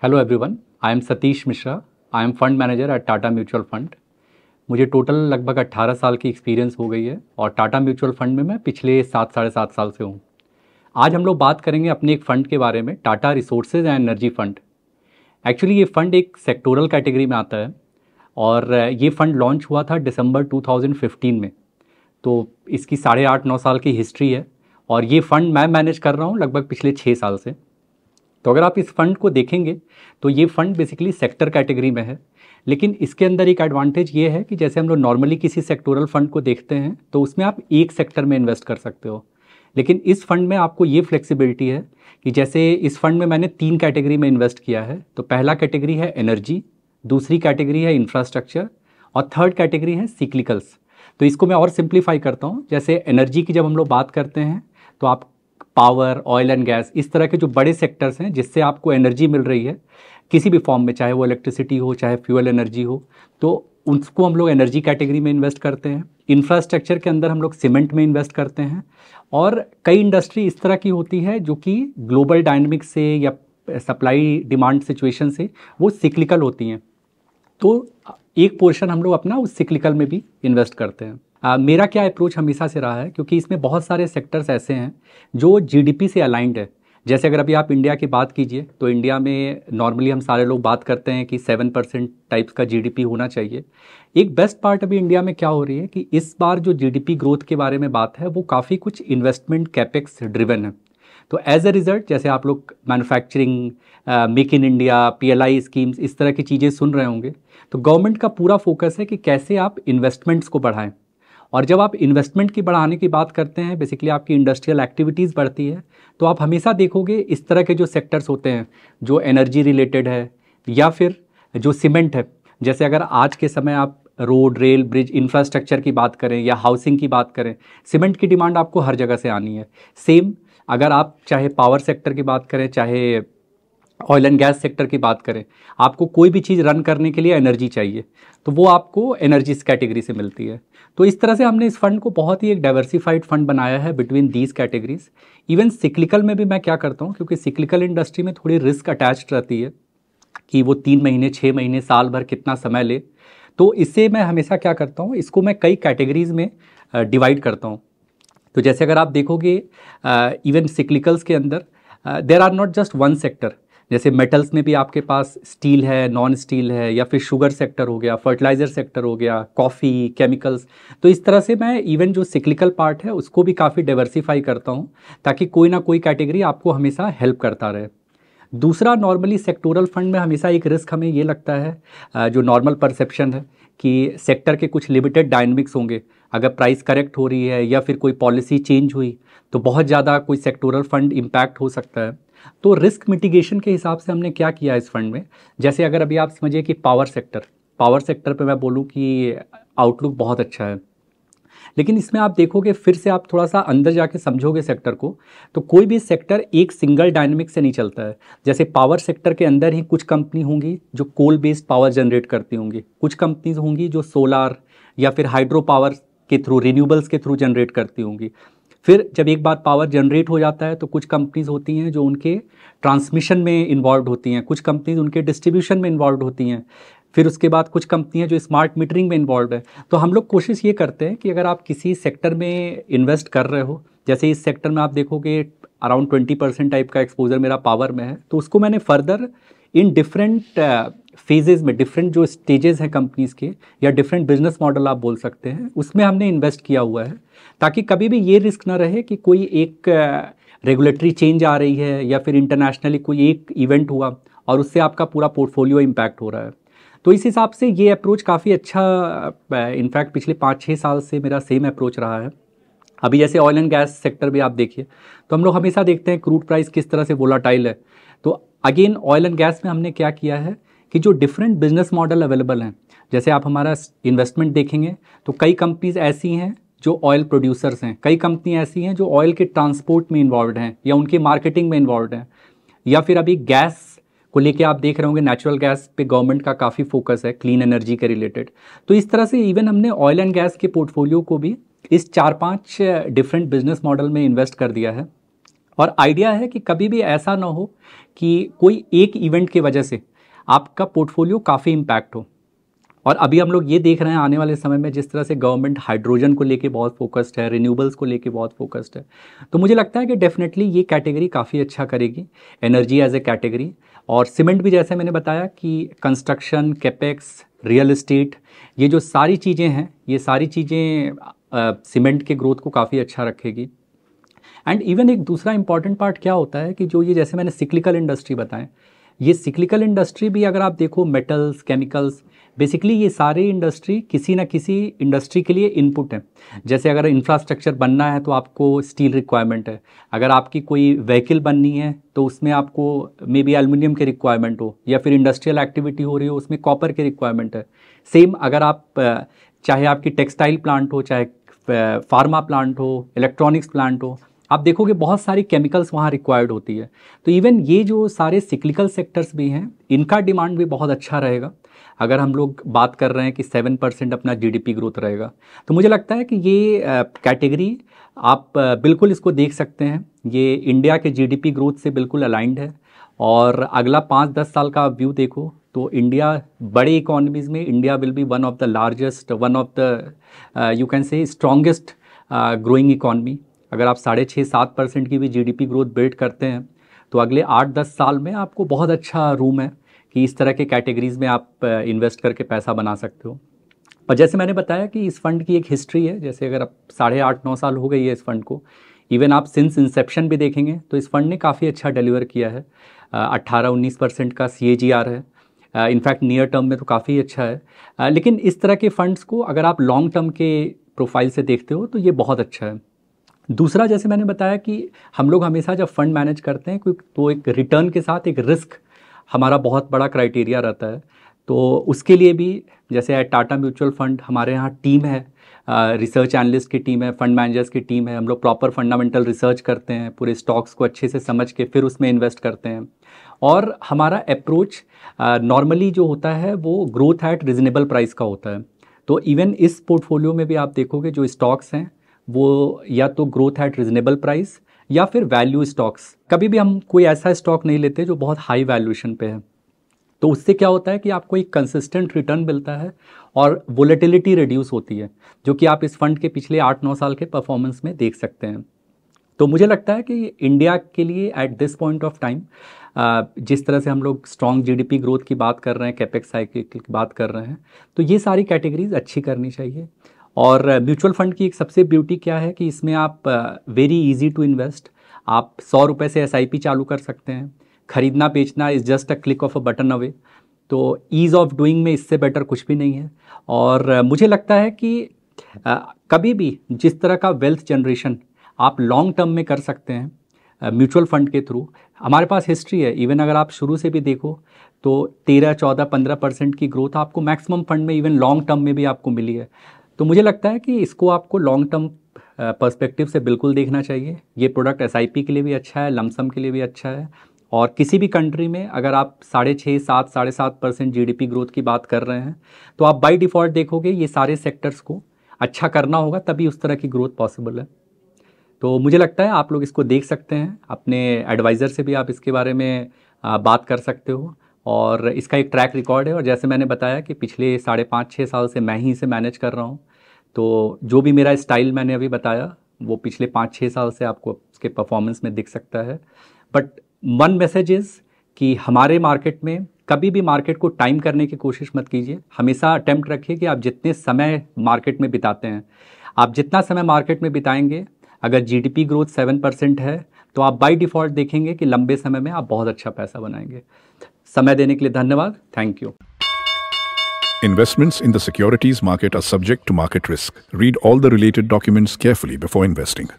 Hello everyone, I am Satish Mishra. I am fund manager eight Tata mutual fund. मुझे total लगभग 18 साल की एक्सपीरियंस हो गई है और टाटा म्यूचुअल फंड में मैं पिछले 7 साढ़े 7 साल से हूँ। आज हम लोग बात करेंगे अपने एक फ़ंड के बारे में, Tata resources and energy fund. Actually ये फ़ंड एक सेक्टोरल कैटेगरी में आता है और ये फ़ंड लॉन्च हुआ था दिसंबर 2015 में। तो इसकी 8.5 9 साल की हिस्ट्री है और ये फ़ंड मैं मैनेज कर रहा हूँ लगभग पिछले 6 साल से। तो अगर आप इस फंड को देखेंगे तो ये फंड बेसिकली सेक्टर कैटेगरी में है, लेकिन इसके अंदर एक एडवांटेज ये है कि जैसे हम लोग नॉर्मली किसी सेक्टोरल फंड को देखते हैं तो उसमें आप एक सेक्टर में इन्वेस्ट कर सकते हो, लेकिन इस फंड में आपको ये फ्लेक्सिबिलिटी है कि जैसे इस फंड में मैंने 3 कैटेगरी में इन्वेस्ट किया है। तो पहला कैटेगरी है एनर्जी, दूसरी कैटेगरी है इंफ्रास्ट्रक्चर और थर्ड कैटेगरी है सिक्लिकल्स। तो इसको मैं और सिंप्लीफाई करता हूँ। जैसे एनर्जी की जब हम लोग बात करते हैं तो आप पावर, ऑयल एंड गैस, इस तरह के जो बड़े सेक्टर्स हैं जिससे आपको एनर्जी मिल रही है किसी भी फॉर्म में, चाहे वो इलेक्ट्रिसिटी हो चाहे फ्यूल एनर्जी हो, तो उसको हम लोग एनर्जी कैटेगरी में इन्वेस्ट करते हैं। इंफ्रास्ट्रक्चर के अंदर हम लोग सीमेंट में इन्वेस्ट करते हैं और कई इंडस्ट्री इस तरह की होती है जो कि ग्लोबल डायनामिक से या सप्लाई डिमांड सिचुएशन से वो सिक्लिकल होती हैं, तो एक पोर्शन हम लोग अपना उस सिक्लिकल में भी इन्वेस्ट करते हैं। मेरा क्या अप्रोच हमेशा से रहा है, क्योंकि इसमें बहुत सारे सेक्टर्स ऐसे हैं जो जीडीपी से अलाइंड है। जैसे अगर अभी आप इंडिया की बात कीजिए तो इंडिया में नॉर्मली हम सारे लोग बात करते हैं कि 7% टाइप्स का जीडीपी होना चाहिए। एक बेस्ट पार्ट अभी इंडिया में क्या हो रही है कि इस बार जो जीडीपी ग्रोथ के बारे में बात है वो काफ़ी कुछ इन्वेस्टमेंट कैपेक्स ड्रिवन है। तो एज अ रिज़ल्ट जैसे आप लोग manufacturing, make in India, PLI schemes, इस तरह की चीज़ें सुन रहे होंगे, तो गवर्नमेंट का पूरा फोकस है कि कैसे आप इन्वेस्टमेंट्स को बढ़ाएं। और जब आप इन्वेस्टमेंट की बढ़ाने की बात करते हैं, बेसिकली आपकी इंडस्ट्रियल एक्टिविटीज़ बढ़ती है, तो आप हमेशा देखोगे इस तरह के जो सेक्टर्स होते हैं जो एनर्जी रिलेटेड है या फिर जो सीमेंट है। जैसे अगर आज के समय आप रोड, रेल, ब्रिज, इंफ्रास्ट्रक्चर की बात करें या हाउसिंग की बात करें, सीमेंट की डिमांड आपको हर जगह से आनी है। सेम अगर आप चाहे पावर सेक्टर की बात करें, चाहे ऑयल एंड गैस सेक्टर की बात करें, आपको कोई भी चीज़ रन करने के लिए एनर्जी चाहिए, तो वो आपको एनर्जी कैटेगरी से मिलती है। तो इस तरह से हमने इस फंड को बहुत ही एक डाइवर्सिफाइड फंड बनाया है between these categories. Even cyclical में भी मैं क्या करता हूँ, क्योंकि सिक्लिकल इंडस्ट्री में थोड़ी रिस्क अटैच्ड रहती है कि वो 3 महीने, 6 महीने, साल भर कितना समय ले, तो इससे मैं हमेशा क्या करता हूँ, इसको मैं कई कैटेगरीज में डिवाइड करता हूँ। तो जैसे अगर आप देखोगे इवन सिक्लिकल्स के अंदर there are not just one sector. जैसे मेटल्स में भी आपके पास स्टील है, नॉन स्टील है, या फिर शुगर सेक्टर हो गया, फर्टिलाइज़र सेक्टर हो गया, कॉफ़ी, केमिकल्स। तो इस तरह से मैं इवन जो सिक्लिकल पार्ट है उसको भी काफ़ी डाइवर्सिफाई करता हूँ ताकि कोई ना कोई कैटेगरी आपको हमेशा हेल्प करता रहे। दूसरा, नॉर्मली सेक्टोरल फंड में हमेशा एक रिस्क हमें ये लगता है, जो नॉर्मल परसेप्शन है कि सेक्टर के कुछ लिमिटेड डायनमिक्स होंगे। अगर प्राइस करेक्ट हो रही है या फिर कोई पॉलिसी चेंज हुई तो बहुत ज़्यादा कोई सेक्टोरल फंड इम्पैक्ट हो सकता है। तो रिस्क मिटिगेशन के हिसाब से हमने क्या किया इस फंड में, जैसे अगर अभी आप समझिए कि पावर सेक्टर पे मैं बोलूँ कि आउटलुक बहुत अच्छा है, लेकिन इसमें आप देखोगे, फिर से आप थोड़ा सा अंदर जाके समझोगे सेक्टर को, तो कोई भी सेक्टर एक सिंगल डायनेमिक से नहीं चलता है। जैसे पावर सेक्टर के अंदर ही कुछ कंपनी होंगी जो कोल बेस्ड पावर जनरेट करती होंगी, कुछ कंपनीज होंगी जो सोलार या फिर हाइड्रो पावर के थ्रू, रिन्यूएबल्स के थ्रू जनरेट करती होंगी। फिर जब एक बार पावर जनरेट हो जाता है तो कुछ कंपनीज होती हैं जो उनके ट्रांसमिशन में इन्वॉल्व होती हैं, कुछ कंपनीज उनके डिस्ट्रीब्यूशन में इन्वॉल्व होती हैं, फिर उसके बाद कुछ कंपनियां जो स्मार्ट मीटरिंग में इन्वॉल्व है। तो हम लोग कोशिश ये करते हैं कि अगर आप किसी सेक्टर में इन्वेस्ट कर रहे हो, जैसे इस सेक्टर में आप देखोगे अराउंड 20% टाइप का एक्सपोजर मेरा पावर में है, तो उसको मैंने फर्दर इन डिफरेंट फेजेज़ में, डिफरेंट जो स्टेजेस हैं कंपनीज़ के या डिफरेंट बिजनेस मॉडल आप बोल सकते हैं, उसमें हमने इन्वेस्ट किया हुआ है ताकि कभी भी ये रिस्क ना रहे कि कोई एक रेगुलेटरी चेंज आ रही है या फिर इंटरनेशनली कोई एक इवेंट हुआ और उससे आपका पूरा पोर्टफोलियो इम्पैक्ट हो रहा है। तो इस हिसाब से ये अप्रोच काफ़ी अच्छा, इनफैक्ट पिछले 5-6 साल से मेरा सेम अप्रोच रहा है। अभी जैसे ऑयल एंड गैस सेक्टर भी आप देखिए तो हम लोग हमेशा देखते हैं क्रूड प्राइस किस तरह से वोलाटाइल है। तो अगेन ऑयल एंड गैस में हमने क्या किया है कि जो डिफरेंट बिजनेस मॉडल अवेलेबल हैं, जैसे आप हमारा इन्वेस्टमेंट देखेंगे तो कई कंपनीज ऐसी हैं जो ऑयल प्रोड्यूसर्स हैं, कई कंपनी ऐसी हैं जो ऑयल के ट्रांसपोर्ट में इन्वॉल्व हैं या उनकी मार्केटिंग में इन्वॉल्व हैं, या फिर अभी गैस को लेके आप देख रहे होंगे नेचुरल गैस पे गवर्नमेंट का काफ़ी फोकस है, क्लीन एनर्जी के रिलेटेड। तो इस तरह से इवन हमने ऑयल एंड गैस के पोर्टफोलियो को भी इस 4-5 डिफरेंट बिजनेस मॉडल में इन्वेस्ट कर दिया है और आइडिया है कि कभी भी ऐसा ना हो कि कोई एक इवेंट की वजह से आपका पोर्टफोलियो काफ़ी इम्पैक्ट हो। और अभी हम लोग ये देख रहे हैं आने वाले समय में जिस तरह से गवर्नमेंट हाइड्रोजन को लेके बहुत फोकस्ड है, रिन्यूएबल्स को लेके बहुत फोकस्ड है, तो मुझे लगता है कि डेफिनेटली ये कैटेगरी काफ़ी अच्छा करेगी, एनर्जी एज ए कैटेगरी। और सीमेंट भी जैसे मैंने बताया कि कंस्ट्रक्शन, कैपेक्स, रियल एस्टेट, ये जो सारी चीज़ें हैं, ये सारी चीज़ें सीमेंट के ग्रोथ को काफ़ी अच्छा रखेगी। एंड इवन एक दूसरा इंपॉर्टेंट पार्ट क्या होता है कि जो ये जैसे मैंने सिक्लिकल इंडस्ट्री बताएं, ये सिक्लिकल इंडस्ट्री भी अगर आप देखो, मेटल्स, केमिकल्स, बेसिकली ये सारे इंडस्ट्री किसी ना किसी इंडस्ट्री के लिए इनपुट है। जैसे अगर इंफ्रास्ट्रक्चर बनना है तो आपको स्टील रिक्वायरमेंट है, अगर आपकी कोई व्हीकल बननी है तो उसमें आपको मे बी एल्युमिनियम के रिक्वायरमेंट हो, या फिर इंडस्ट्रियल एक्टिविटी हो रही हो उसमें कॉपर के रिक्वायरमेंट है। सेम अगर आप चाहे आपकी टेक्सटाइल प्लांट हो, चाहे फार्मा प्लांट हो, इलेक्ट्रॉनिक्स प्लांट हो, आप देखोगे बहुत सारी केमिकल्स वहाँ रिक्वायर्ड होती है। तो इवन ये जो सारे सिक्लिकल सेक्टर्स भी हैं, इनका डिमांड भी बहुत अच्छा रहेगा। अगर हम लोग बात कर रहे हैं कि 7% अपना जीडीपी ग्रोथ रहेगा, तो मुझे लगता है कि ये कैटेगरी आप बिल्कुल इसको देख सकते हैं। ये इंडिया के जीडीपी ग्रोथ से बिल्कुल अलाइंड है। और अगला 5-10 साल का व्यू देखो तो इंडिया, बड़े इकोनॉमीज़ में India will be one of the largest, one of the you can say strongest growing economy. अगर आप 6.5-7% की भी जीडीपी ग्रोथ बिल्ड करते हैं तो अगले 8-10 साल में आपको बहुत अच्छा रूम है कि इस तरह के कैटेगरीज़ में आप इन्वेस्ट करके पैसा बना सकते हो। और जैसे मैंने बताया कि इस फंड की एक हिस्ट्री है, जैसे अगर आप 8.5-9 साल हो गई है इस फंड को, इवन आप सिंस इंसेप्शन भी देखेंगे तो इस फंड ने काफ़ी अच्छा डिलीवर किया है। 18-19% का CAGR है, इनफैक्ट नियर टर्म में तो काफ़ी अच्छा है। लेकिन इस तरह के फंड्स को अगर आप लॉन्ग टर्म के प्रोफाइल से देखते हो तो ये बहुत अच्छा है। दूसरा, जैसे मैंने बताया कि हम लोग हमेशा जब फंड मैनेज करते हैं तो एक रिटर्न के साथ एक रिस्क हमारा बहुत बड़ा क्राइटेरिया रहता है। तो उसके लिए भी जैसे टाटा म्यूचुअल फंड, हमारे यहाँ टीम है, रिसर्च एनालिस्ट की टीम है, फंड मैनेजर्स की टीम है। हम लोग प्रॉपर फंडामेंटल रिसर्च करते हैं, पूरे स्टॉक्स को अच्छे से समझ के फिर उसमें इन्वेस्ट करते हैं। और हमारा अप्रोच नॉर्मली जो होता है वो ग्रोथ एट रिजनेबल प्राइस का होता है। तो इवन इस पोर्टफोलियो में भी आप देखोगे जो स्टॉक्स हैं वो या तो ग्रोथ एट रिजनेबल प्राइस या फिर वैल्यू स्टॉक्स। कभी भी हम कोई ऐसा स्टॉक नहीं लेते जो बहुत हाई वैल्यूएशन पे है। तो उससे क्या होता है कि आपको एक कंसिस्टेंट रिटर्न मिलता है और वोलेटिलिटी रिड्यूस होती है, जो कि आप इस फंड के पिछले 8-9 साल के परफॉर्मेंस में देख सकते हैं। तो मुझे लगता है कि इंडिया के लिए at this point of time, जिस तरह से हम लोग स्ट्रॉन्ग जीडीपी ग्रोथ की बात कर रहे हैं, कैपेक्स साइकिल की बात कर रहे हैं, तो ये सारी कैटेगरीज अच्छी करनी चाहिए। और म्यूचुअल फंड की एक सबसे ब्यूटी क्या है कि इसमें आप वेरी इजी टू इन्वेस्ट, आप 100 रुपये से SIP चालू कर सकते हैं। खरीदना बेचना is just a click of a button away. तो ईज़ ऑफ डूइंग में इससे बेटर कुछ भी नहीं है। और मुझे लगता है कि कभी भी जिस तरह का वेल्थ जनरेशन आप लॉन्ग टर्म में कर सकते हैं म्यूचुअल फंड के थ्रू, हमारे पास हिस्ट्री है। इवन अगर आप शुरू से भी देखो तो 13-14-15% की ग्रोथ आपको मैक्सिमम फंड में, इवन लॉन्ग टर्म में भी आपको मिली है। तो मुझे लगता है कि इसको आपको लॉन्ग टर्म पर्सपेक्टिव से बिल्कुल देखना चाहिए। ये प्रोडक्ट SIP के लिए भी अच्छा है, लमसम के लिए भी अच्छा है। और किसी भी कंट्री में अगर आप 6.5-7% जीडीपी ग्रोथ की बात कर रहे हैं तो आप बाय डिफ़ॉल्ट देखोगे ये सारे सेक्टर्स को अच्छा करना होगा, तभी उस तरह की ग्रोथ पॉसिबल है। तो मुझे लगता है आप लोग इसको देख सकते हैं, अपने एडवाइज़र से भी आप इसके बारे में बात कर सकते हो। और इसका एक ट्रैक रिकॉर्ड है, और जैसे मैंने बताया कि पिछले 5.5-6 साल से मैं ही इसे मैनेज कर रहा हूँ। तो जो भी मेरा स्टाइल मैंने अभी बताया वो पिछले 5-6 साल से आपको उसके परफॉर्मेंस में दिख सकता है। बट वन मैसेज इज़ कि हमारे मार्केट में कभी भी मार्केट को टाइम करने की कोशिश मत कीजिए। हमेशा अटेम्प्ट रखिए कि आप जितने समय मार्केट में बिताते हैं, आप जितना समय मार्केट में बिताएंगे, अगर जीडीपी ग्रोथ 7% है तो आप बाय डिफ़ॉल्ट देखेंगे कि लंबे समय में आप बहुत अच्छा पैसा बनाएंगे। समय देने के लिए धन्यवाद। Thank you. Investments in the securities market are subject to market risk. Read all the related documents carefully before investing.